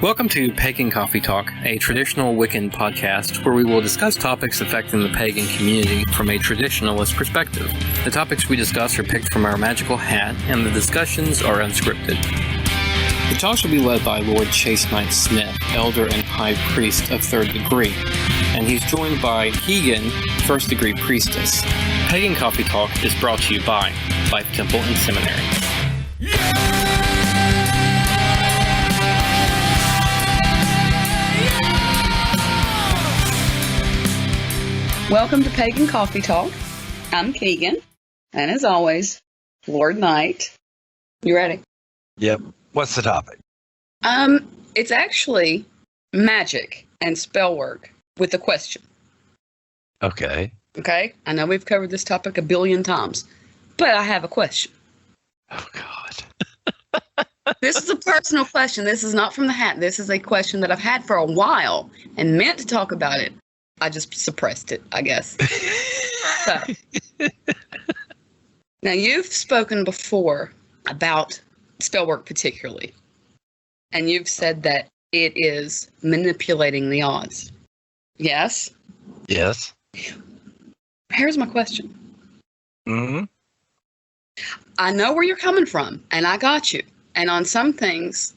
Welcome to Pagan Coffee Talk, a traditional Wiccan podcast where we will discuss topics affecting the pagan community from a traditionalist perspective. The topics we discuss are picked from our magical hat, and the discussions are unscripted. The talks will be led by Lord Chase Knight Smith, Elder and High Priest of Third Degree, and he's joined by Keegan, First Degree Priestess. Pagan Coffee Talk is brought to you by Life Temple and Seminary. Welcome to Pagan Coffee Talk. I'm Keegan, and as always, Lord Knight. You ready? Yep. What's the topic? It's actually magic and spell work with a question. Okay. Okay? I know we've covered this topic a billion times, but I have a question. Oh, God. This is a personal question. This is not from the hat. This is a question that I've had for a while and meant to talk about it. I just suppressed it, I guess. So, now, you've spoken before about spell work particularly, and you've said that it is manipulating the odds. Yes? Yes. Here's my question. Mm-hmm. I know where you're coming from, and I got you. And on some things,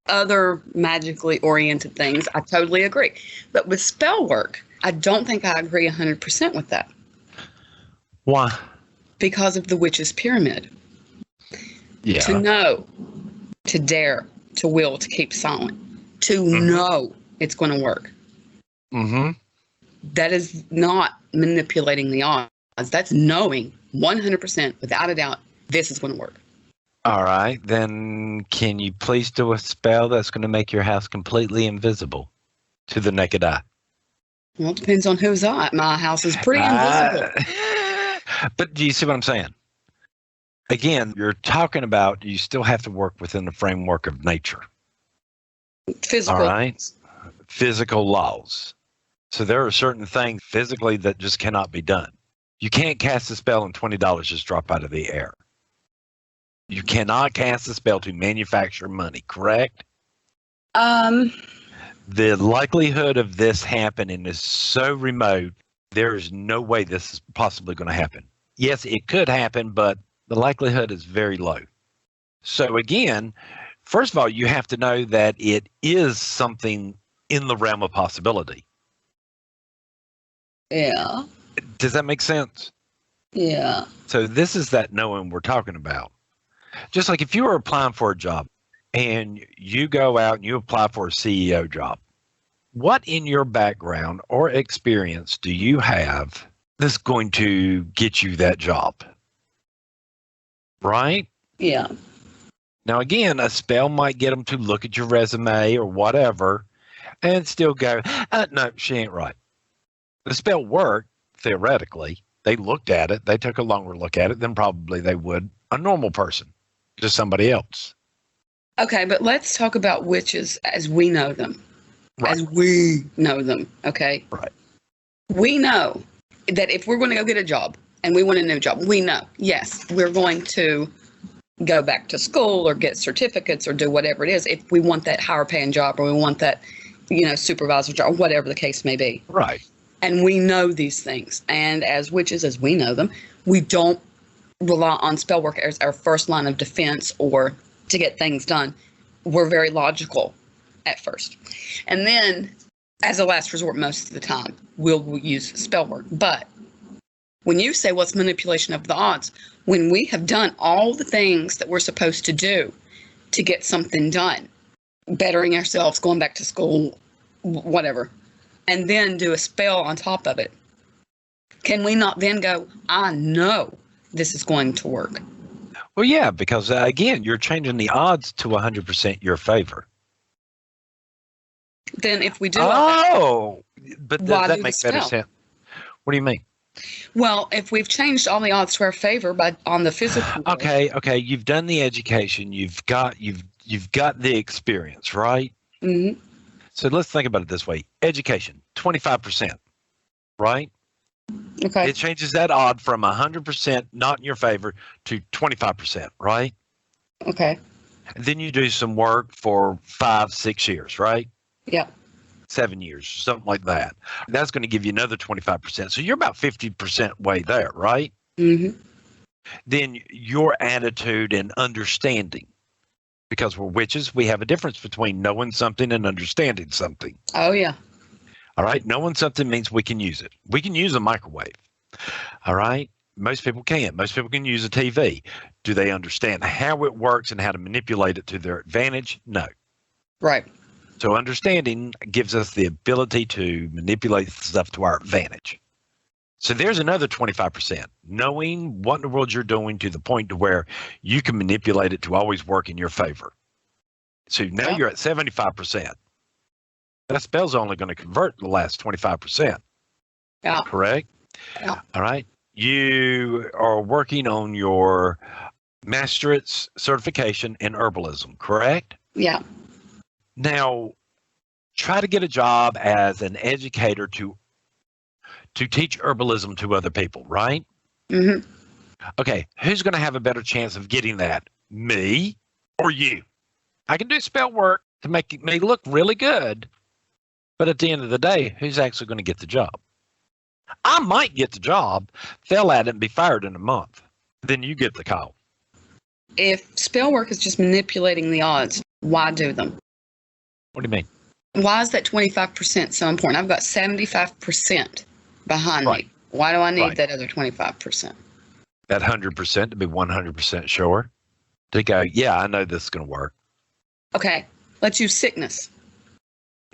other magically oriented things, I totally agree. But with spell work, I don't think I agree 100% with that. Why? Because of the witch's pyramid. Yeah. To know, to dare, to will, to keep silent, to know it's going to work. Mm-hmm. That is not manipulating the odds. That's knowing 100% without a doubt this is going to work. All right. Then can you please do a spell that's going to make your house completely invisible to the naked eye? Well, it depends on whose eye. My house is pretty invisible. But do you see what I'm saying? Again, you're talking about you still have to work within the framework of nature. Physical. All right? Physical laws. So there are certain things physically that just cannot be done. You can't cast a spell and $20 just drop out of the air. You cannot cast a spell to manufacture money, correct? The likelihood of this happening is so remote, there is no way this is possibly going to happen. Yes, it could happen, but the likelihood is very low. So again, first of all, you have to know that it is something in the realm of possibility. Yeah. Does that make sense? Yeah. So this is that knowing we're talking about. Just like if you were applying for a job and you go out and you apply for a CEO job, what in your background or experience do you have that's going to get you that job? Right? Yeah. Now, again, a spell might get them to look at your resume or whatever and still go, no, she ain't right. The spell worked, theoretically. They looked at it. They took a longer look at it than probably they would a normal person, just somebody else. Okay, but let's talk about witches as we know them. Right. As we know them, okay? Right. We know that if we're going to go get a job and we want a new job, we know, yes, we're going to go back to school or get certificates or do whatever it is if we want that higher paying job or we want that, supervisor job, or whatever the case may be. Right. And we know these things. And as witches, as we know them, we don't rely on spell work as our first line of defense or to get things done. We're very logical at first. And then, as a last resort, most of the time, we'll use spell work. But when you say what's manipulation of the odds, when we have done all the things that we're supposed to do to get something done, bettering ourselves, going back to school, whatever, and then do a spell on top of it, can we not then go, I know this is going to work? Well, yeah, because, again, you're changing the odds to 100% your favor. Then if we do but does that make better sense? What do you mean? Well, if we've changed all the odds to our favor on the physical world. Okay, you've done the education, you've got the experience, right? Mm-hmm. So let's think about it this way. Education, 25%, right? Okay. It changes that odd from 100% not in your favor to 25%, right? Okay. Then you do some work for 5, 6 years, right? Yep. 7 years, something like that. That's going to give you another 25%. So you're about 50% way there, right? Mm-hmm. Then your attitude and understanding, because we're witches, we have a difference between knowing something and understanding something. Oh, yeah. All right. Knowing something means we can use it. We can use a microwave. All right. Most people can. Most people can use a TV. Do they understand how it works and how to manipulate it to their advantage? No. Right. So understanding gives us the ability to manipulate stuff to our advantage. So there's another 25%. Knowing what in the world you're doing to the point to where you can manipulate it to always work in your favor. So now you're at 75%. That spell's only going to convert the last 25%. Yeah. Correct? Yeah. All right. You are working on your Master's certification in herbalism, correct? Yeah. Now, try to get a job as an educator to teach herbalism to other people, right? Mm-hmm. Okay, who's going to have a better chance of getting that? Me or you? I can do spell work to make me look really good, but at the end of the day, who's actually going to get the job? I might get the job, fail at it, and be fired in a month. Then you get the call. If spell work is just manipulating the odds, why do them? What do you mean? Why is that 25% so important? I've got 75% behind Right. me. Why do I need Right. that other 25%? That 100% to be 100% sure. To go, yeah, I know this is going to work. Okay, let's use sickness.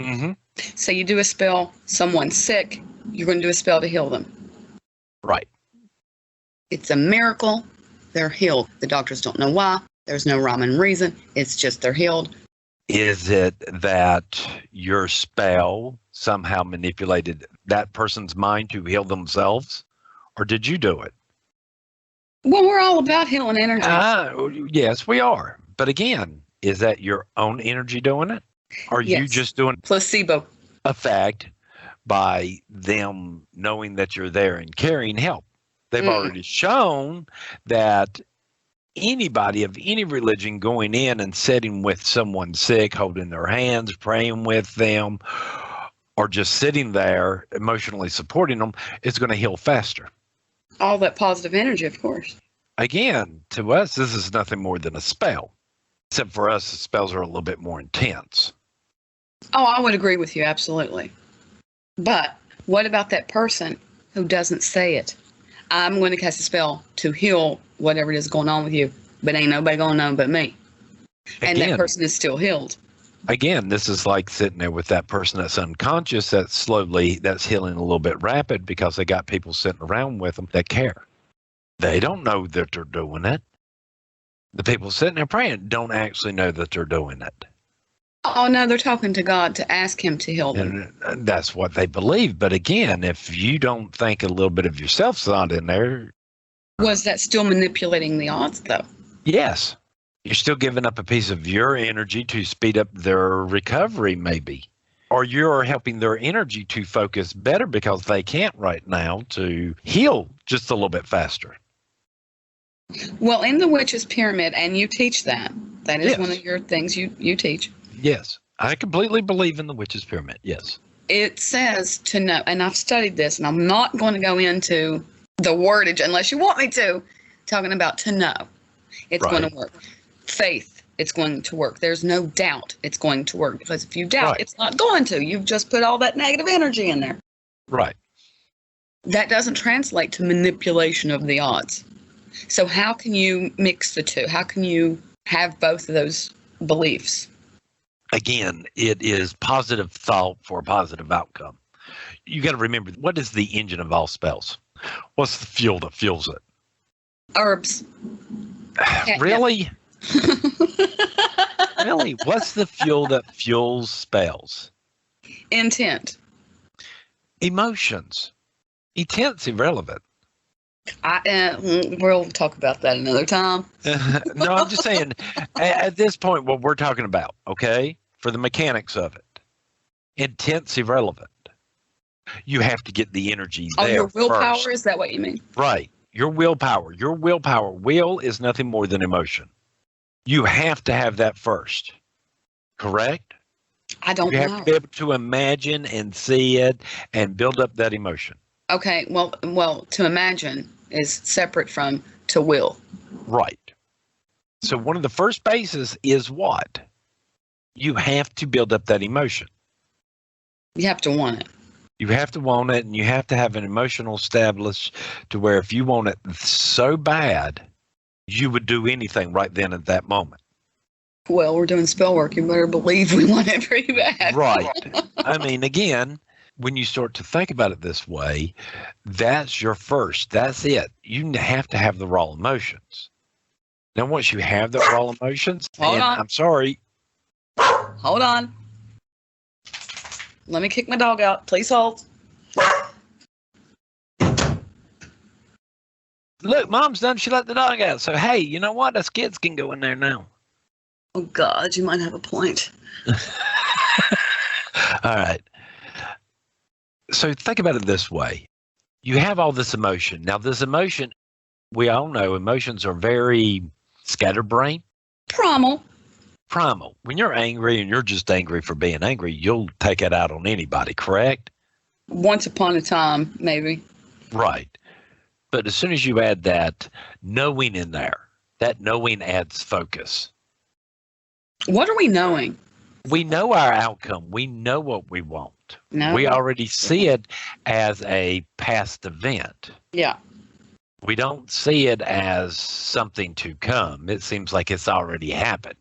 Mm-hmm. So you do a spell, someone's sick, you're going to do a spell to heal them. Right. It's a miracle. They're healed. The doctors don't know why. There's no rhyme and reason. It's just they're healed. Is it that your spell somehow manipulated that person's mind to heal themselves? Or did you do it? Well, we're all about healing energy. Yes, we are. But again, is that your own energy doing it? Or are you Yes. just doing Placebo. effect by them knowing that you're there and carrying help? They've already shown that anybody of any religion going in and sitting with someone sick, holding their hands, praying with them, or just sitting there emotionally supporting them is going to heal faster. All that positive energy, of course. Again, to us, this is nothing more than a spell, except for us, the spells are a little bit more intense. Oh, I would agree with you, absolutely. But what about that person who doesn't say it? I'm going to cast a spell to heal whatever it is going on with you, but ain't nobody going to know but me. And that person is still healed. Again, this is like sitting there with that person that's unconscious, that's healing a little bit rapid because they got people sitting around with them that care. They don't know that they're doing it. The people sitting there praying don't actually know that they're doing it. Oh, no, they're talking to God to ask him to heal them. And that's what they believe. But again, if you don't think a little bit of yourself's not in there. Was that still manipulating the odds, though? Yes. You're still giving up a piece of your energy to speed up their recovery, maybe. Or you're helping their energy to focus better because they can't right now to heal just a little bit faster. Well, in the Witch's Pyramid, and you teach that. That is Yes. one of your things you teach. Yes. I completely believe in the Witch's Pyramid. Yes. It says to know, and I've studied this, and I'm not going to go into the wordage unless you want me to, talking about to know. It's going to work. Faith, it's going to work. There's no doubt it's going to work, because if you doubt, it's not going to. You've just put all that negative energy in there. Right. That doesn't translate to manipulation of the odds. So how can you mix the two? How can you have both of those beliefs? Again, it is positive thought for a positive outcome. You got to remember, what is the engine of all spells? What's the fuel that fuels it? Herbs. Really? Really? What's the fuel that fuels spells? Intent. Emotions. Intent's irrelevant. We'll talk about that another time. No, I'm just saying, at this point, what we're talking about, okay, for the mechanics of it, intent's irrelevant. You have to get the energy there. Oh, your willpower, first. is that what you mean? Right. Your willpower. Will is nothing more than emotion. You have to have that first, correct? I don't You have know. to be able to imagine and see it and build up that emotion. Okay, well, to imagine is separate from to will. Right. So one of the first bases is what? You have to build up that emotion. You have to want it. You have to want it, and you have to have an emotional established to where if you want it so bad, you would do anything right then at that moment. Well, we're doing spell work. You better believe we want it pretty bad. Right. I mean, again, when you start to think about it this way, that's your first. That's it. You have to have the raw emotions. Now, once you have the raw emotions, Hold on. I'm sorry. Hold on. Let me kick my dog out. Please hold. Look, Mom's done. She let the dog out. So, hey, you know what? Us kids can go in there now. Oh, God, you might have a point. All right. So think about it this way. You have all this emotion. Now, this emotion, we all know emotions are very scatterbrained. Primal. When you're angry and you're just angry for being angry, you'll take it out on anybody, correct? Once upon a time, maybe. Right. But as soon as you add that knowing in there, that knowing adds focus. What are we knowing? We know our outcome. We know what we want. No. We already see it as a past event. Yeah. We don't see it as something to come. It seems like it's already happened.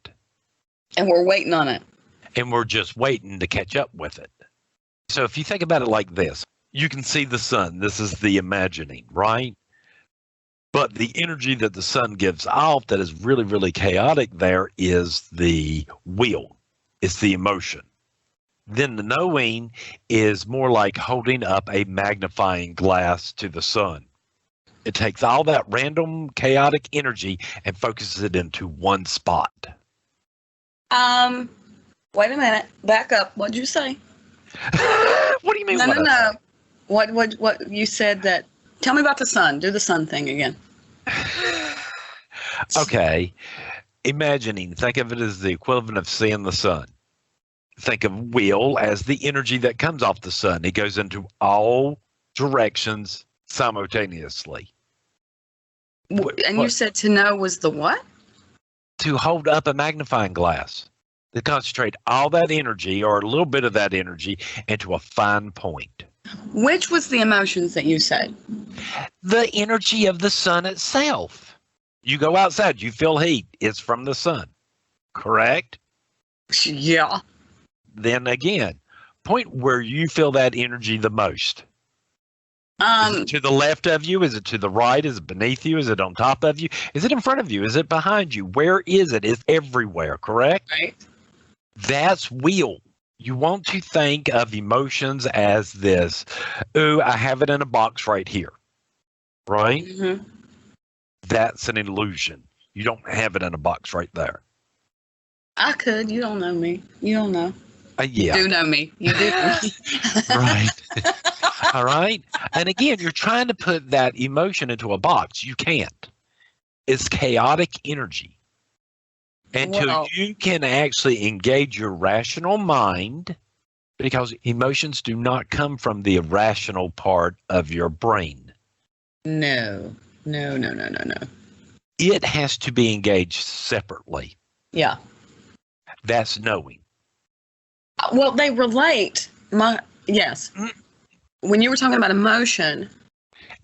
And we're waiting on it. And we're just waiting to catch up with it. So if you think about it like this, you can see the sun. This is the imagining, right? But the energy that the sun gives off that is really, really chaotic there is the will. It's the emotion. Then the knowing is more like holding up a magnifying glass to the sun. It takes all that random chaotic energy and focuses it into one spot. Wait a minute. Back up. What'd you say? What do you mean? No. What you said that. Tell me about the sun. Do the sun thing again. Okay. Imagining. Think of it as the equivalent of seeing the sun. Think of will as the energy that comes off the sun. It goes into all directions simultaneously. And you said to know was the what? To hold up a magnifying glass. To concentrate all that energy or a little bit of that energy into a fine point. Which was the emotions that you said? The energy of the sun itself. You go outside, you feel heat. It's from the sun. Correct? Yeah. Then again, point where you feel that energy the most. Is it to the left of you? Is it to the right? Is it beneath you? Is it on top of you? Is it in front of you? Is it behind you? Where is it? It's everywhere, correct? Right. That's will. You want to think of emotions as this. Ooh, I have it in a box right here. Right? Mm-hmm. That's an illusion. You don't have it in a box right there. I could. You don't know me. You don't know. Yeah. You do know me. You do know me. Right. All right. And again, you're trying to put that emotion into a box. You can't. It's chaotic energy. Until you can actually engage your rational mind, because emotions do not come from the irrational part of your brain. No. It has to be engaged separately. Yeah. That's knowing. Well, they relate. Yes. When you were talking about emotion.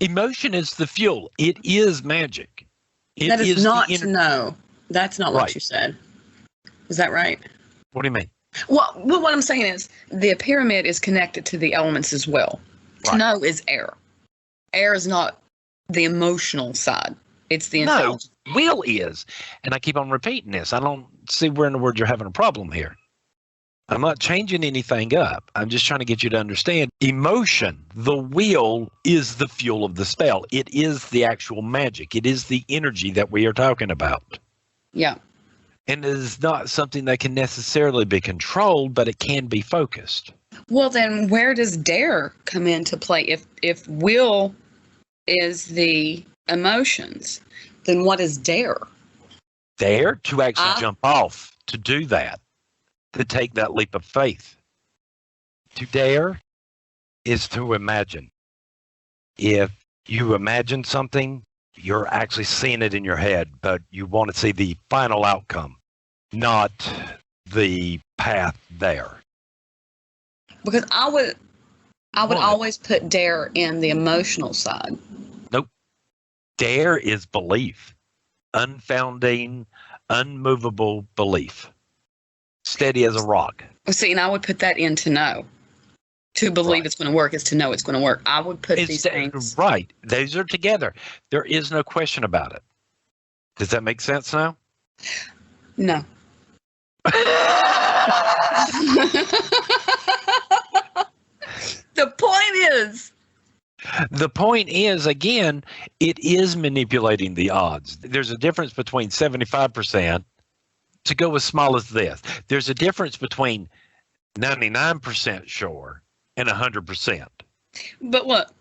Emotion is the fuel. It is magic. That is not to know. That's not what you said. Is that right? What do you mean? Well, what I'm saying is the pyramid is connected to the elements as well. Right. To know is air. Air is not the emotional side. It's the intelligence. No, will is. And I keep on repeating this. I don't see where in the world you're having a problem here. I'm not changing anything up. I'm just trying to get you to understand emotion. The will is the fuel of the spell. It is the actual magic. It is the energy that we are talking about. Yeah. And it is not something that can necessarily be controlled, but it can be focused. Well, then where does dare come into play? If will is the emotions, then what is dare? dare to actually jump off to do that, to take that leap of faith. To dare is to imagine. If you imagine something, you're actually seeing it in your head, but you want to see the final outcome, not the path there. Because I would always put dare in the emotional side. Nope. Dare is belief. Unfounding, unmovable belief. Steady as a rock. See, and I would put that in to know. To believe it's going to work is to know it's going to work. I would put these things. Right. Those are together. There is no question about it. Does that make sense now? No. The point is, again, it is manipulating the odds. There's a difference between 75% to go as small as this. There's a difference between 99% sure and 100%. But look.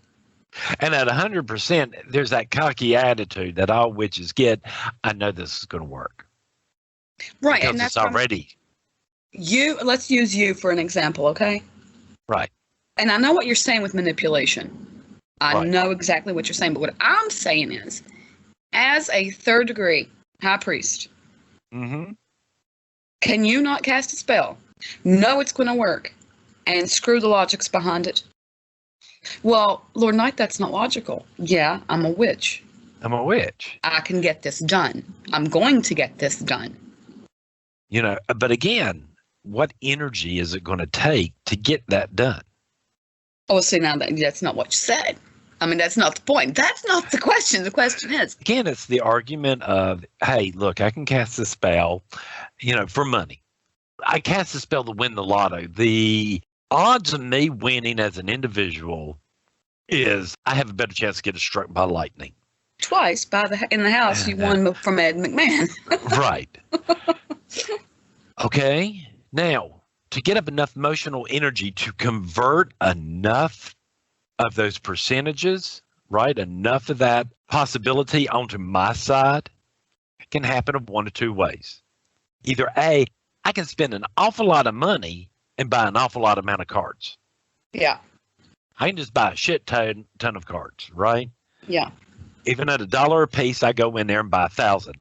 And at 100%, there's that cocky attitude that all witches get. I know this is going to work. Right. Because and that's it's already. Let's use you for an example, okay? Right. And I know what you're saying with manipulation. I Right. know exactly what you're saying. But what I'm saying is, as a third degree high priest, Mm-hmm. can you not cast a spell, know it's going to work, and screw the logics behind it? Well, Lord Knight, that's not logical. Yeah, I'm a witch. I'm a witch. I can get this done. I'm going to get this done. You know, but again, what energy is it going to take to get that done? Oh, see, now that's not what you said. I mean, that's not the point. That's not the question. The question is. Again, it's the argument of, hey, look, I can cast a spell, for money. I cast a spell to win the lotto. The odds of me winning as an individual is I have a better chance to get struck by lightning. Twice in the house you won from Ed McMahon. Right. Okay. Now, to get up enough emotional energy to convert enough of those percentages, right, enough of that possibility onto my side, can happen of one of two ways. Either A, I can spend an awful lot of money and buy an awful lot amount of cards. Yeah. I can just buy a shit ton of cards, right? Yeah. Even at $1 a piece, I go in there and buy 1,000.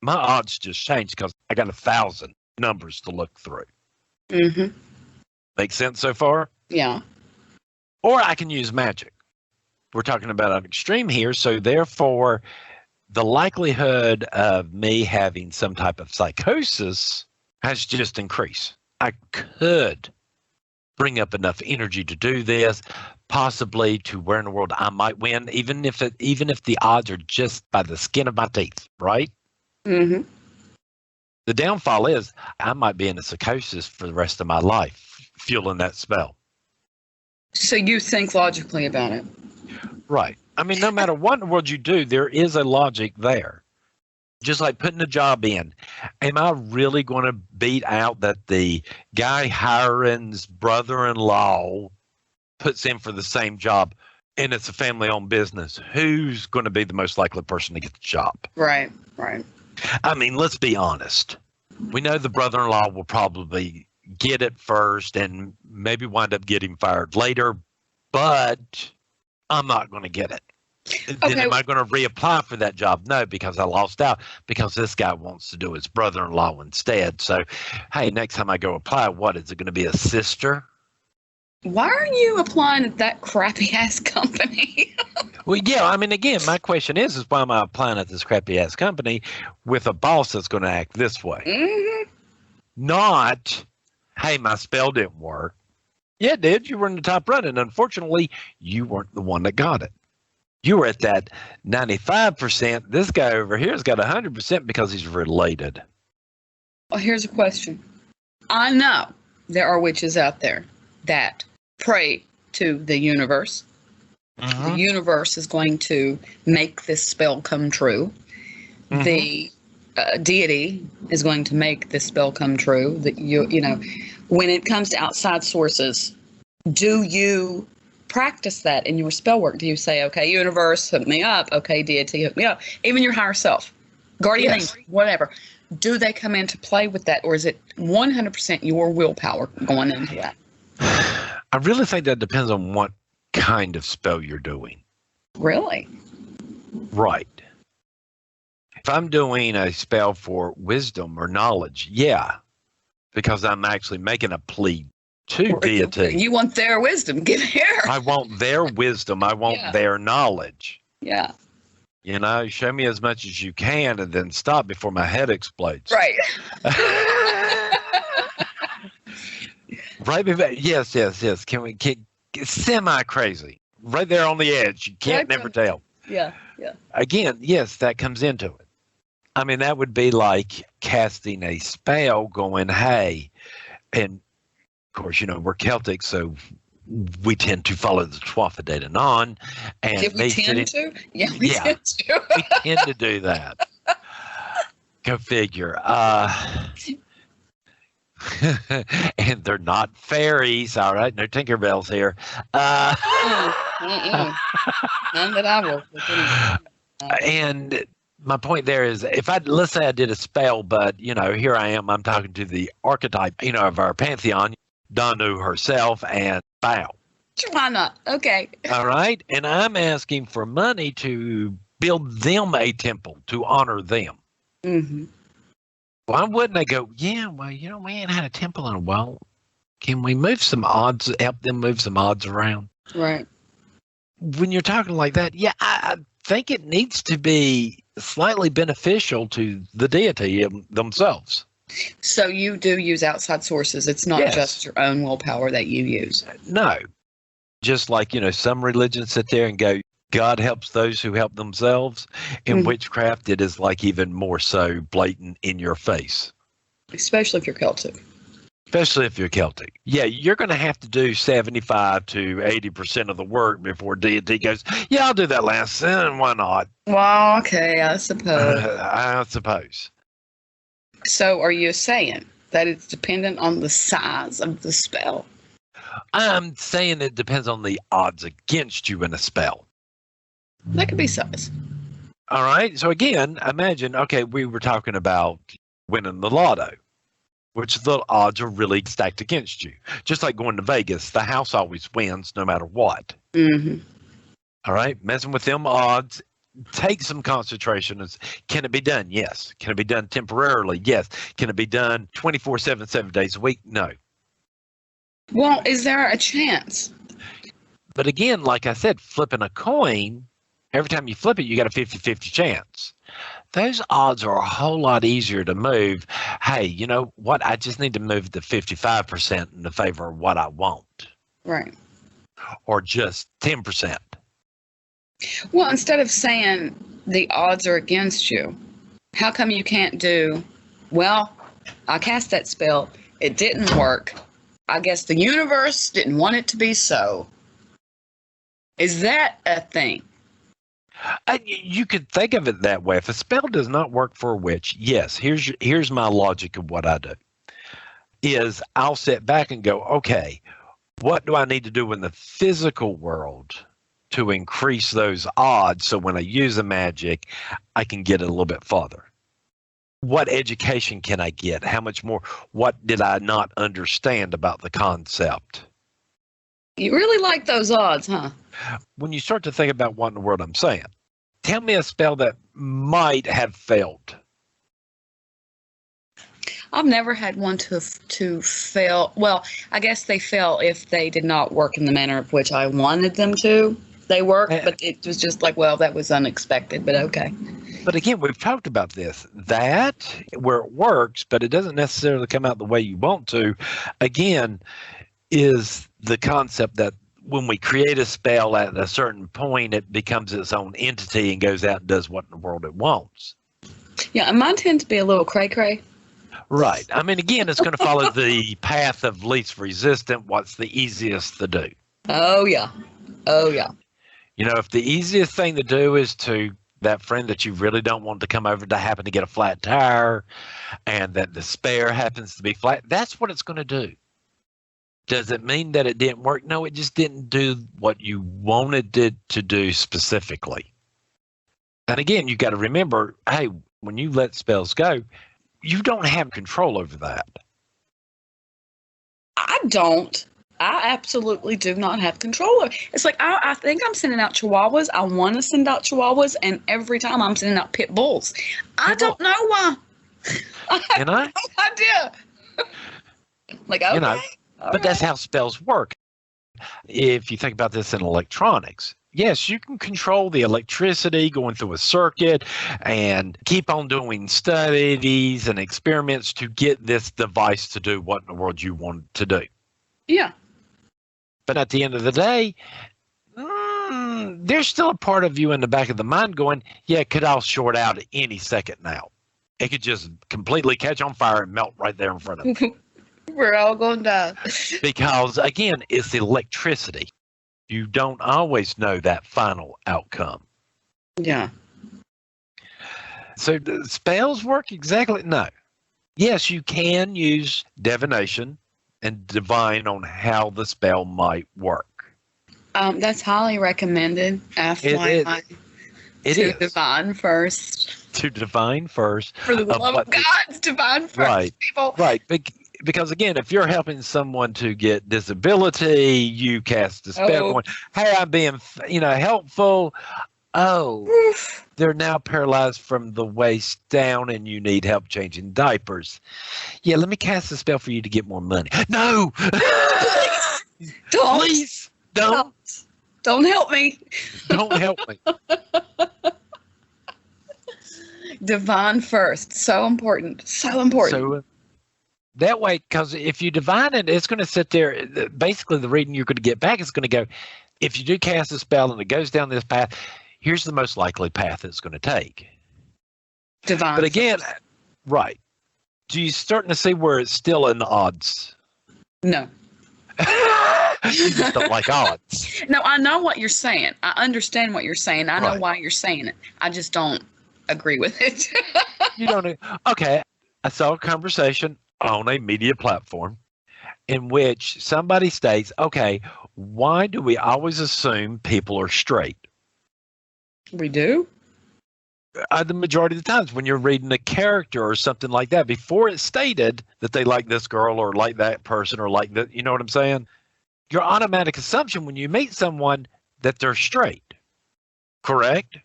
My odds just change because I got 1,000 numbers to look through. Mm-hmm. Make sense so far? Yeah. Or I can use magic. We're talking about an extreme here, so therefore the likelihood of me having some type of psychosis has just increased. I could bring up enough energy to do this, possibly to where in the world I might win, even if the odds are just by the skin of my teeth, right? Mm-hmm. The downfall is I might be in a psychosis for the rest of my life, fueling that spell. So you think logically about it. Right. I mean, no matter what in the world you do, there is a logic there. Just like putting a job in. Am I really going to beat out that the guy hiring's brother-in-law puts in for the same job and it's a family-owned business? Who's going to be the most likely person to get the job? Right, right. I mean, let's be honest. We know the brother-in-law will probably get it first and maybe wind up getting fired later, but I'm not going to get it. Then am I going to reapply for that job? No, because I lost out because this guy wants to do his brother-in-law instead. So, hey, next time I go apply, what is it going to be, a sister? Why are you applying at that crappy-ass company? Well, yeah, I mean, again, my question is why am I applying at this crappy-ass company with a boss that's going to act this way? Mm-hmm. Not, hey, my spell didn't work. Yeah, it did. You were in the top running. Unfortunately, you weren't the one that got it. You were at that 95%. This guy over here has got 100% because he's related. Well, here's a question. I know there are witches out there that pray to the universe. Mm-hmm. The universe is going to make this spell come true. Mm-hmm. The deity is going to make this spell come true. That when it comes to outside sources, do you practice that in your spell work? Do you say, okay, universe, hook me up. Okay, deity, hook me up. Even your higher self. guardian Yes. angel, whatever. Do they come into play with that, or is it 100% your willpower going into that? I really think that depends on what kind of spell you're doing. Really? Right. If I'm doing a spell for wisdom or knowledge, yeah, because I'm actually making a plea to deity. You want their wisdom. Get here. I want their wisdom. I want their knowledge. Yeah. You know, show me as much as you can and then stop before my head explodes. Right. Right. Yes. Can we get semi-crazy? Right there on the edge. You can't never tell. Yeah. Again, yes, that comes into it. I mean, that would be like casting a spell going, hey, and of course, you know, we're Celtic, so we tend to follow the Tuatha De Danann. And Did we tend to? Yeah, we tend to. We tend to do that. Go figure. And they're not fairies, all right? No Tinkerbells here. None that I work with. And my point there is, let's say I did a spell, but, you know, here I am, I'm talking to the archetype, you know, of our pantheon, Danu herself and Bow. Why not? Okay. All right. And I'm asking for money to build them a temple to honor them. Mm-hmm. Why wouldn't I go, yeah, well, you know, we ain't had a temple in a while. Can we move some odds, help them move some odds around? Right. When you're talking like that, yeah, I think it needs to be slightly beneficial to the deity themselves. So you do use outside sources. It's not just your own willpower that you use. No. Just like, you know, some religions sit there and go, God helps those who help themselves. In witchcraft, it is like even more so blatant in your face. Especially if you're Celtic. Especially if you're Celtic. Yeah, you're going to have to do 75 to 80% of the work before deity goes, yeah, I'll do that last. And why not? Well, okay, I suppose. I suppose. So are you saying that it's dependent on the size of the spell? I'm saying it depends on the odds against you in a spell. That could be size. All right. So again, imagine, okay, we were talking about winning the lotto, which the odds are really stacked against you. Just like going to Vegas, the house always wins no matter what. Mm-hmm. All right. Messing with them odds, take some concentration. Can it be done? Yes. Can it be done temporarily? Yes. Can it be done 24/7, 7 days a week? No. Well, is there a chance? But again, like I said, flipping a coin, every time you flip it, you got a 50-50 chance. Those odds are a whole lot easier to move. Hey, you know what? I just need to move the 55% in the favor of what I want. Right. Or just 10%. Well, instead of saying the odds are against you, how come you can't do, well, I cast that spell, it didn't work. I guess the universe didn't want it to be so. Is that a thing? You could think of it that way. If a spell does not work for a witch, yes, here's my logic of what I do. Is I'll sit back and go, okay, what do I need to do in the physical world to increase those odds so when I use a magic, I can get it a little bit farther? What education can I get? How much more? What did I not understand about the concept? You really like those odds, huh? When you start to think about what in the world I'm saying, tell me a spell that might have failed. I've never had one to fail. Well, I guess they fail if they did not work in the manner of which I wanted them to. They worked, but it was just like, well, that was unexpected, but okay. But again, we've talked about this. That, where it works, but it doesn't necessarily come out the way you want to, again, is the concept that when we create a spell at a certain point, it becomes its own entity and goes out and does what in the world it wants. Yeah, and mine tend to be a little cray-cray. Right. I mean, again, it's going to follow the path of least resistant. What's the easiest to do? Oh, yeah. Oh, yeah. You know, if the easiest thing to do is to that friend that you really don't want to come over to happen to get a flat tire and that the spare happens to be flat, that's what it's going to do. Does it mean that it didn't work? No, it just didn't do what you wanted it to do specifically. And again, you got to remember, hey, when you let spells go, you don't have control over that. I don't. I absolutely do not have control. It's like I think I'm sending out chihuahuas. I want to send out chihuahuas, and every time I'm sending out pit bulls. I don't know why. I have no idea. Like, okay. But that's how spells work. If you think about this in electronics, yes, you can control the electricity going through a circuit and keep on doing studies and experiments to get this device to do what in the world you want it to do. Yeah. But at the end of the day, there's still a part of you in the back of the mind going, yeah, it could all short out at any second now. It could just completely catch on fire and melt right there in front of you. We're all going to die. Because, again, it's electricity. You don't always know that final outcome. Yeah. So do spells work exactly? No. Yes, you can use divination and divine on how the spell might work. That's highly recommended. FYI. It is. Divine first. To divine first. For the love of God, it's divine first, right, people. Right. Because, again, if you're helping someone to get disability, you cast a spell going, hey, I'm being, helpful. Oh, they're now paralyzed from the waist down and you need help changing diapers. Yeah, let me cast a spell for you to get more money. No! Don't. Please, don't. Don't help me. Don't help me. Divine first. So important. So important. So that way, because if you divine it, it's going to sit there. Basically, the reading you're going to get back is going to go, if you do cast a spell and it goes down this path, here's the most likely path it's going to take. Divine. But again, right. Do you starting to see where it's still in the odds? No. You just don't like odds. No, I know what you're saying. I understand what you're saying. I know why you're saying it. I just don't agree with it. You don't. Okay. I saw a conversation on a media platform in which somebody states, okay, why do we always assume people are straight? We do? The majority of the times when you're reading a character or something like that, before it's stated that they like this girl or like that person or like that, you know what I'm saying? Your automatic assumption when you meet someone that they're straight. Correct?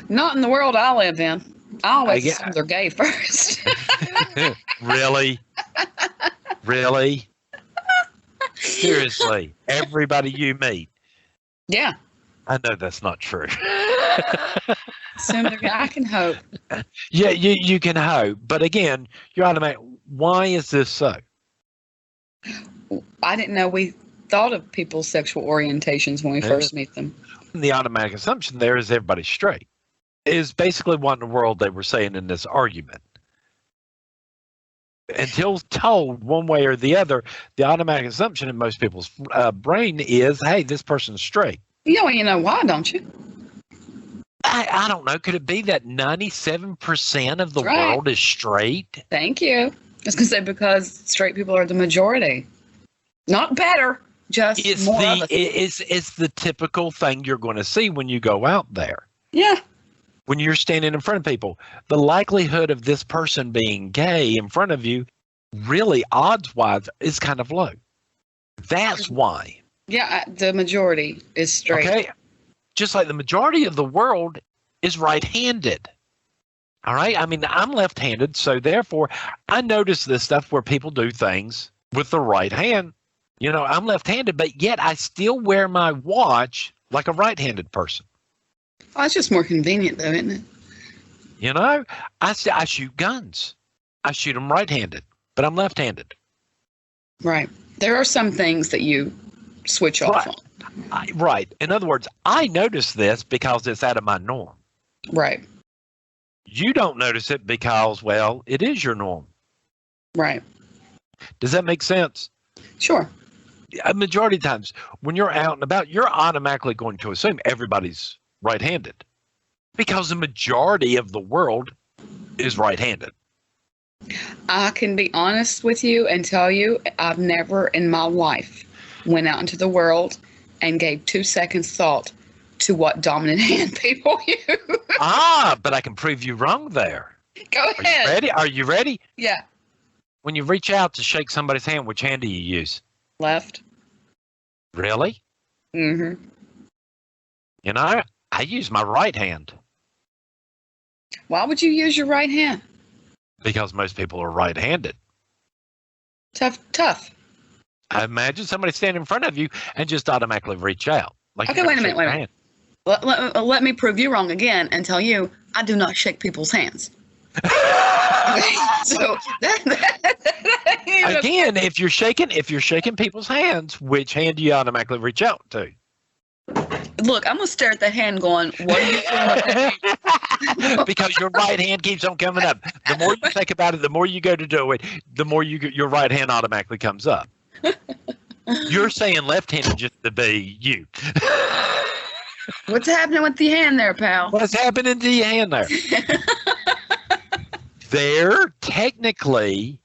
Not in the world I live in. I always assume they're gay first. Really? Really? Seriously, everybody you meet. Yeah. I know that's not true. Assume they're gay. I can hope. Yeah, you can hope. But again, you're automatic. Why is this so? I didn't know we thought of people's sexual orientations when we first meet them. The automatic assumption there is everybody's straight. Is basically what in the world they were saying in this argument. Until told one way or the other, the automatic assumption in most people's brain is, hey, this person's straight. Yeah, well, you know why, don't you? I don't know. Could it be that 97% of the world is straight? Thank you. I was going to say because straight people are the majority. Not better, just more of us. It's the typical thing you're going to see when you go out there. Yeah. When you're standing in front of people, the likelihood of this person being gay in front of you, really odds-wise, is kind of low. That's why. Yeah, the majority is straight. Okay. Just like the majority of the world is right-handed. All right? I mean, I'm left-handed, so therefore, I notice this stuff where people do things with the right hand. You know, I'm left-handed, but yet I still wear my watch like a right-handed person. Oh, it's just more convenient, though, isn't it? You know, I shoot guns. I shoot them right-handed, but I'm left-handed. Right. There are some things that you switch off on. Right. In other words, I notice this because it's out of my norm. Right. You don't notice it because, well, it is your norm. Right. Does that make sense? Sure. A majority of times, when you're out and about, you're automatically going to assume everybody's right-handed because the majority of the world is right-handed. I can be honest with you and tell you I've never in my life went out into the world and gave 2 seconds thought to what dominant hand people use. But I can prove you wrong there. Go Are you ahead. ready? Are you ready? Yeah. When you reach out to shake somebody's hand, which hand do you use? Left. Really? Mm-hmm. You know, I use my right hand Why would you use your right hand? because most people are right-handed. Tough. I imagine somebody standing in front of you and just automatically reach out. Like Okay, you're wait a gonna minute, shake wait a their minute. Let me prove you wrong again and tell you I do not shake people's hands. hand. So Again, if you're shaking people's hands, which hand do you automatically reach out to? look, I'm gonna stare at that hand going, what are you doing with that hand? Because your right hand keeps on coming up. The more you think about it, the more you go to do it, the more your right hand automatically comes up. You're saying left-handed just to be you. What's happening with the hand there, pal? What's happening to your hand there? There technically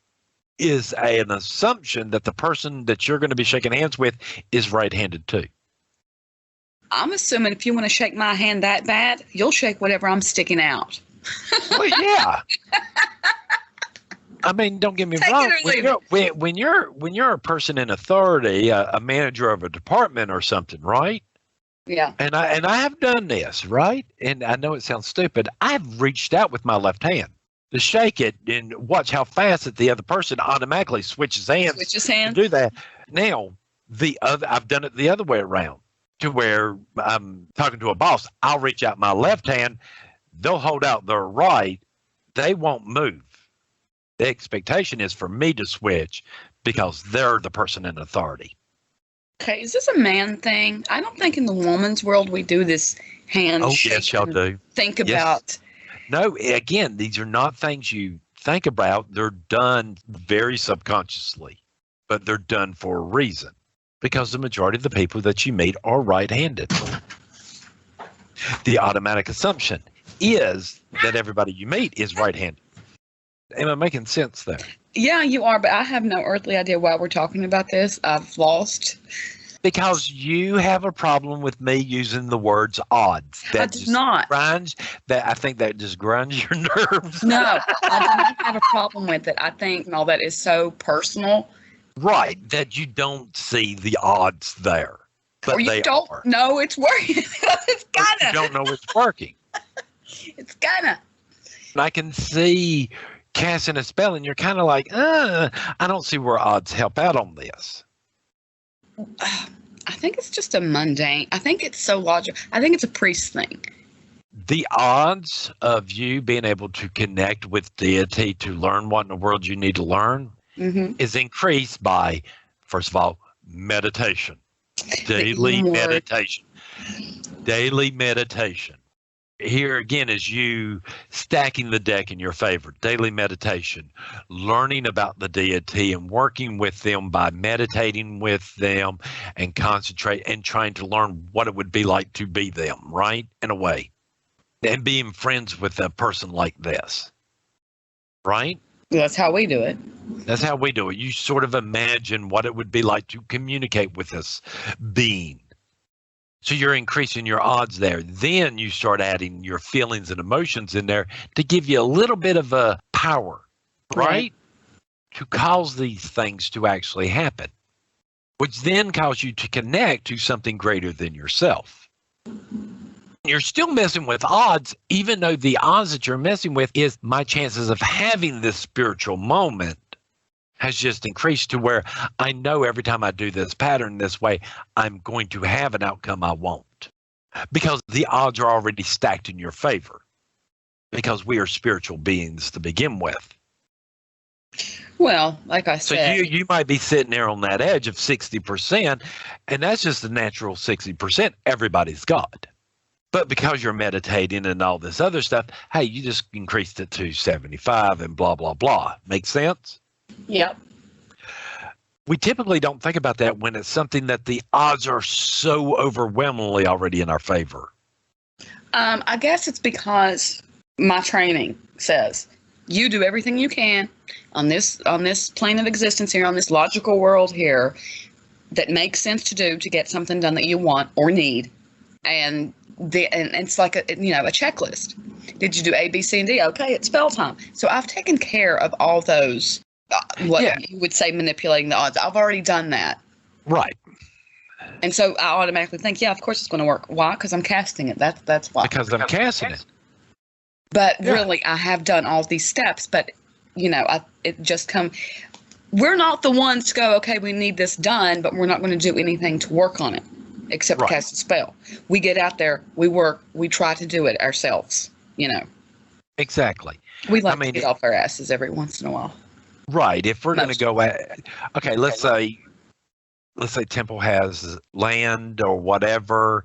is an assumption that the person that you're going to be shaking hands with is right-handed too. I'm assuming if you want to shake my hand that bad, you'll shake whatever I'm sticking out. Well, yeah. I mean, don't get me Take wrong. it or leave When you're a person in authority, a manager of a department or something, right? Yeah. And I have done this, right? And I know it sounds stupid. I've reached out with my left hand to shake it and watch how fast that the other person automatically switches hands. Switch his To hand. do that. Now, I've done it the other way around, to where I'm talking to a boss. I'll reach out my left hand. They'll hold out their right. They won't move. The expectation is for me to switch because they're the person in authority. Okay, is this a man thing? I don't think in the woman's world we do this hand Oh, shake. yes, y'all do. Think Yes. about. No, again, these are not things you think about. They're done very subconsciously, but they're done for a reason because the majority of the people that you meet are right-handed. The automatic assumption is that everybody you meet is right-handed. Am I making sense there? Yeah, you are, but I have no earthly idea why we're talking about this. I've lost. Because you have a problem with me using the words odds. I did not. I think that just grinds your nerves. No, I do not have a problem with it. I think all that is so personal. Right, that you don't see the odds there. But Or you they don't are. know it's working. It's Or gonna. you don't know it's working. It's gonna. And I can see casting a spell, and you're kind of like, I don't see where odds help out on this. I think it's just a mundane. I think it's so logical. I think it's a priest thing. The odds of you being able to connect with deity to learn what in the world you need to learn Mm-hmm. is increased by, first of all, meditation. Daily more- meditation. Daily meditation. Here again is you stacking the deck in your favor. Daily meditation, learning about the deity and working with them by meditating with them and concentrate and trying to learn what it would be like to be them, right? In a way. And being friends with a person like this, right? That's how we do it. That's how we do it. You sort of imagine what it would be like to communicate with this being. So you're increasing your odds there. Then you start adding your feelings and emotions in there to give you a little bit of a power, right? To cause these things to actually happen, which then cause you to connect to something greater than yourself. You're still messing with odds, even though the odds that you're messing with is my chances of having this spiritual moment has just increased to where I know every time I do this pattern this way, I'm going to have an outcome I want. Because the odds are already stacked in your favor. Because we are spiritual beings to begin with. Well, like I So said. you might be sitting there on that edge of 60%, and that's just the natural 60% everybody's got. But because you're meditating and all this other stuff, hey, you just increased it to 75 and blah, blah, blah. Make sense? Yep. We typically don't think about that when it's something that the odds are so overwhelmingly already in our favor. I guess it's because my training says you do everything you can on this plane of existence here, on this logical world here, that makes sense to do to get something done that you want or need. And it's like a checklist. Did you do A, B, C, and D? Okay, it's spell time. So I've taken care of all those. You would say manipulating the odds. I've already done that. Right. And so I automatically think, yeah, of course it's going to work. Why? Because I'm casting it. That's why. Because I'm casting it. But really, I have done all these steps. But it just come. We're not the ones to go, okay, we need this done, but we're not going to do anything to work on it except cast a spell. We get out there, we work, we try to do it ourselves. Exactly. We like to get off our asses every once in a while. Right. If we're going to go let's say Temple has land or whatever,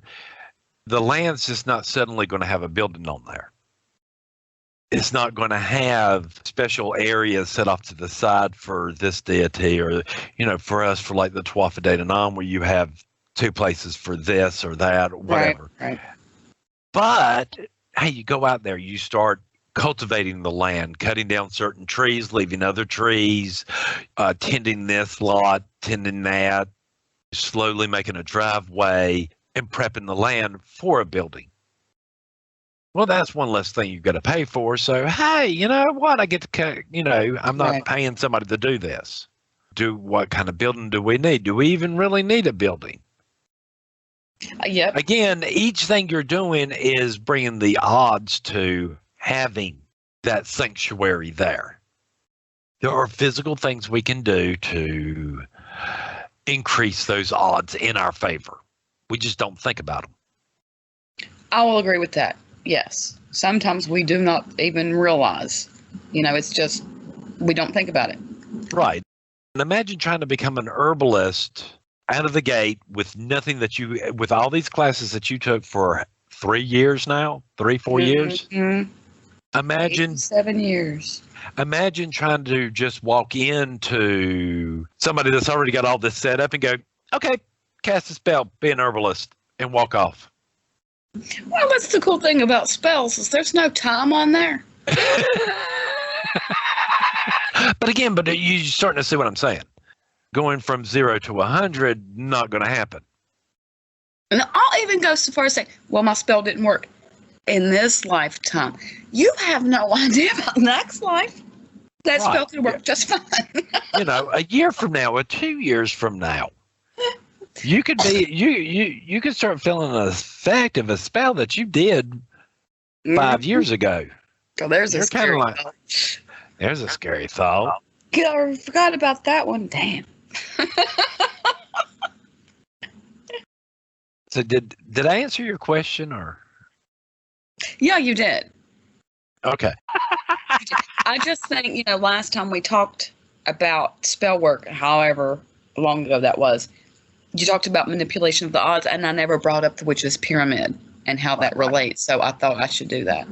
the land's just not suddenly going to have a building on there. It's not going to have special areas set off to the side for this deity or, for us, for like the Tuatha De Danann, where you have 2 places for this or that or whatever. Right. But, hey, you go out there, you start cultivating the land, cutting down certain trees, leaving other trees, tending this lot, tending that, slowly making a driveway and prepping the land for a building. Well, that's one less thing you've got to pay for. So, hey, you know what? I get to cut, I'm not paying somebody to do this. What kind of building do we need? Do we even really need a building? Yep. Again, each thing you're doing is bringing the odds to having that sanctuary there. There are physical things we can do to increase those odds in our favor. We just don't think about them. I will agree with that. Yes. Sometimes we do not even realize. It's just we don't think about it. Right. And imagine trying to become an herbalist out of the gate with nothing with all these classes that you took for 3 years now, 4 years. Mm-hmm. Imagine 7 years. Imagine trying to just walk into somebody that's already got all this set up and go, okay, cast a spell, be an herbalist, and walk off. Well, that's the cool thing about spells is there's no time on there. But you're starting to see what I'm saying. Going from 0 to 100, not going to happen. And I'll even go so far as to say, well, my spell didn't work in this lifetime. You have no idea about next life. That spell could work just fine. A year from now or 2 years from now, you could be you could start feeling the effect of a spell that you did 5 years ago. Oh, there's a scary thought. There's a scary thought. I forgot about that one. Damn. So did I answer your question or? Yeah, you did. Okay. I just think, last time we talked about spell work, however long ago that was, you talked about manipulation of the odds, and I never brought up the witch's pyramid and how that relates. So I thought I should do that.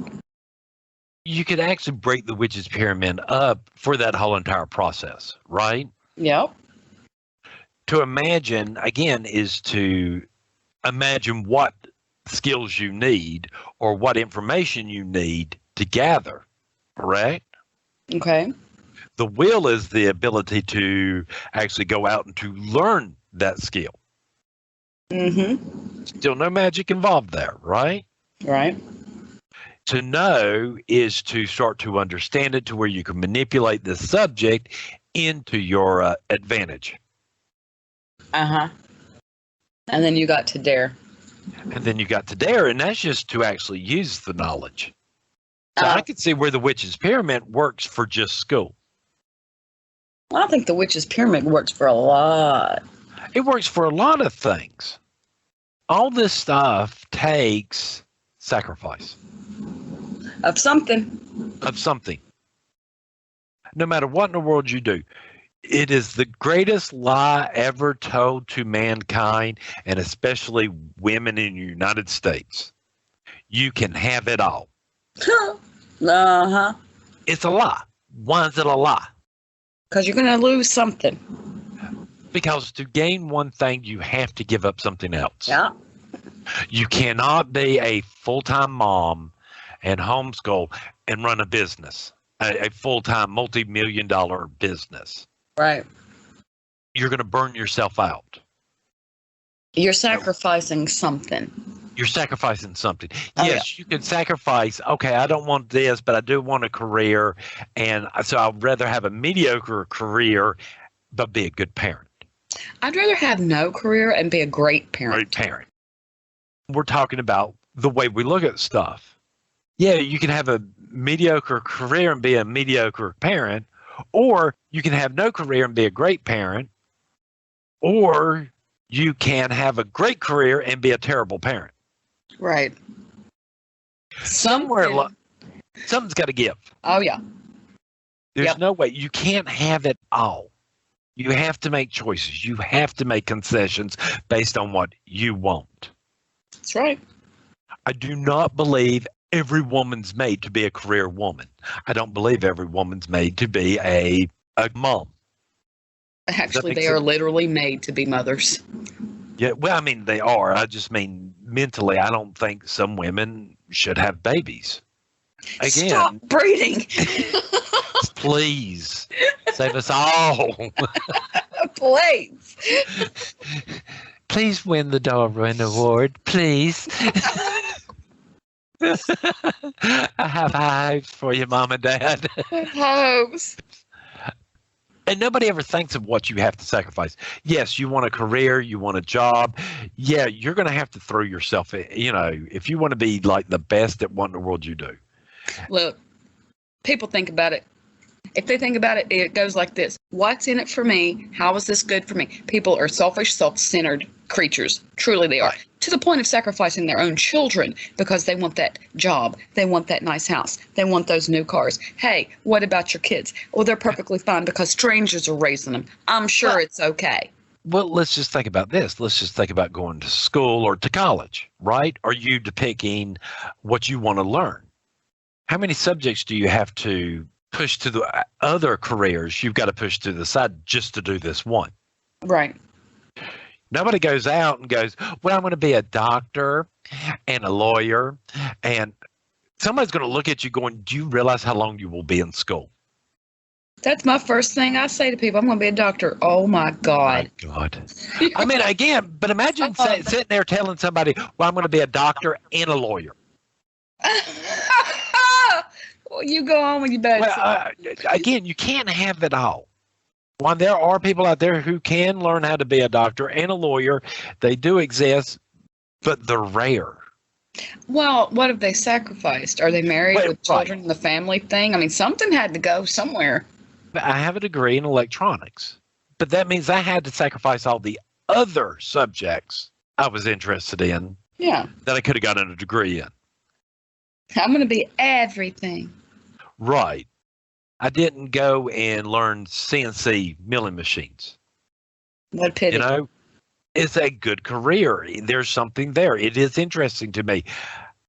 You could actually break the witch's pyramid up for that whole entire process, right? Yep. To imagine, again, is to imagine what skills you need or what information you need to gather, correct? Okay. The will is the ability to actually go out and to learn that skill. Mm-hmm. Still no magic involved there, right? Right. To know is to start to understand it to where you can manipulate the subject into your advantage. Uh-huh. And then you got to dare. And then you got to dare, and that's just to actually use the knowledge. So I could see where the witch's pyramid works for just school. I think the witch's pyramid works for a lot. It works for a lot of things. All this stuff takes sacrifice. Of something. Of something. No matter what in the world you do. It is the greatest lie ever told to mankind, and especially women in the United States. You can have it all. Uh-huh. It's a lie. Why is it a lie? Because you're going to lose something. Because to gain one thing, you have to give up something else. Yeah. You cannot be a full-time mom and homeschool and run a business, a full-time multi-million-dollar business. Right. You're going to burn yourself out. You're sacrificing something. You're sacrificing something. Oh, Yes, you can sacrifice, okay, I don't want this, but I do want a career. And so I'd rather have a mediocre career, but be a good parent. I'd rather have no career and be a great parent. Great parent. We're talking about the way we look at stuff. Yeah, you can have a mediocre career and be a mediocre parent, or you can have no career and be a great parent, or you can have a great career and be a terrible parent. Right. Somewhere, something's got to give. Oh, yeah. There's no way. You can't have it all. You have to make choices. You have to make concessions based on what you want. That's right. I do not believe every woman's made to be a career woman. I don't believe every woman's made to be a mom. Actually, they are literally made to be mothers. Yeah, well, I mean, they are. I just mean mentally, I don't think some women should have babies. Again, stop breeding. Please save us all. Please. Please win the Darwin Award, please. I have high hopes for you, Mom and Dad. Hopes. And nobody ever thinks of what you have to sacrifice. Yes, you want a career, you want a job. Yeah, you're going to have to throw yourself, if you want to be like the best at what in the world you do. Look, people think about it. If they think about it, it goes like this. What's in it for me? How is this good for me? People are selfish, self-centered creatures. Truly they are. Right. To the point of sacrificing their own children because they want that job. They want that nice house. They want those new cars. Hey, what about your kids? Well, they're perfectly fine because strangers are raising them. I'm sure it's okay. Well, let's just think about this. Let's just think about going to school or to college, right? Are you depicting what you want to learn? How many subjects do you have to push to the other careers you've got to push to the side just to do this one? Right. Nobody goes out and goes, well, I'm going to be a doctor and a lawyer. And somebody's going to look at you going, do you realize how long you will be in school? That's my first thing I say to people. I'm going to be a doctor. Oh, my God. My God. I mean, again, but imagine sitting there telling somebody, well, I'm going to be a doctor and a lawyer. Well, you go on with your bad. Well, again, you can't have it all. While there are people out there who can learn how to be a doctor and a lawyer, they do exist, but they're rare. Well, what have they sacrificed? Are they married with children and the family thing? I mean, something had to go somewhere. I have a degree in electronics, but that means I had to sacrifice all the other subjects I was interested in that I could have gotten a degree in. I'm going to be everything. Right. I didn't go and learn CNC milling machines. What a pity. It's a good career. There's something there. It is interesting to me.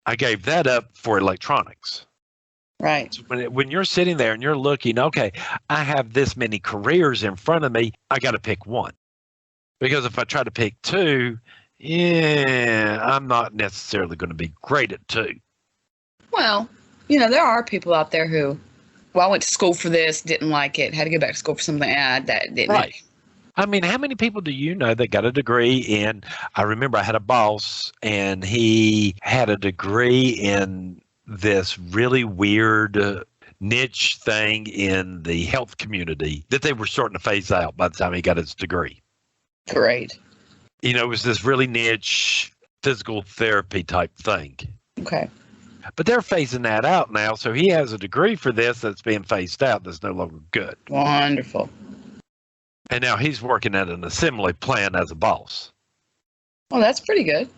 I gave that up for electronics. Right. So when you're sitting there and you're looking, okay, I have this many careers in front of me, I got to pick one. Because if I try to pick two, I'm not necessarily going to be great at two. Well, there are people out there who, I went to school for this, didn't like it, had to go back to school for something that didn't. Right. I mean, how many people do you know that got a degree in, I remember I had a boss and he had a degree in this really weird niche thing in the health community that they were starting to phase out by the time he got his degree. Great. It was this really niche physical therapy type thing. Okay. But they're phasing that out now, so he has a degree for this that's being phased out that's no longer good. Wonderful. And now he's working at an assembly plant as a boss. Well, that's pretty good.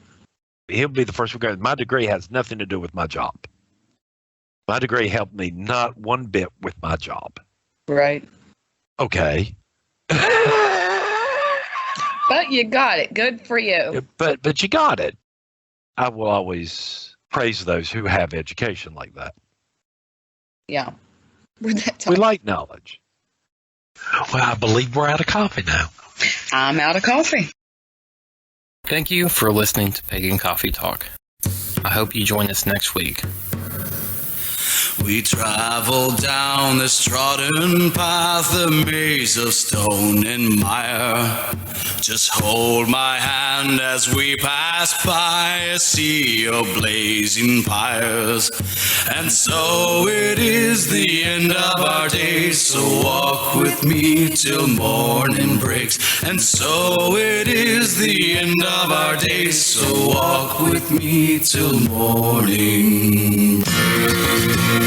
He'll be the first one to go, my degree has nothing to do with my job. My degree helped me not one bit with my job. Right. Okay. But you got it. Good for you. But you got it. I will always praise those who have education like that. Yeah. We like knowledge. Well, I believe we're out of coffee now. I'm out of coffee. Thank you for listening to Pagan Coffee Talk. I hope you join us next week. We travel down this trodden path, a maze of stone and mire. Just hold my hand as we pass by a sea of blazing pyres. And so it is the end of our days, so walk with me till morning breaks. And so it is the end of our days, so walk with me till morning breaks.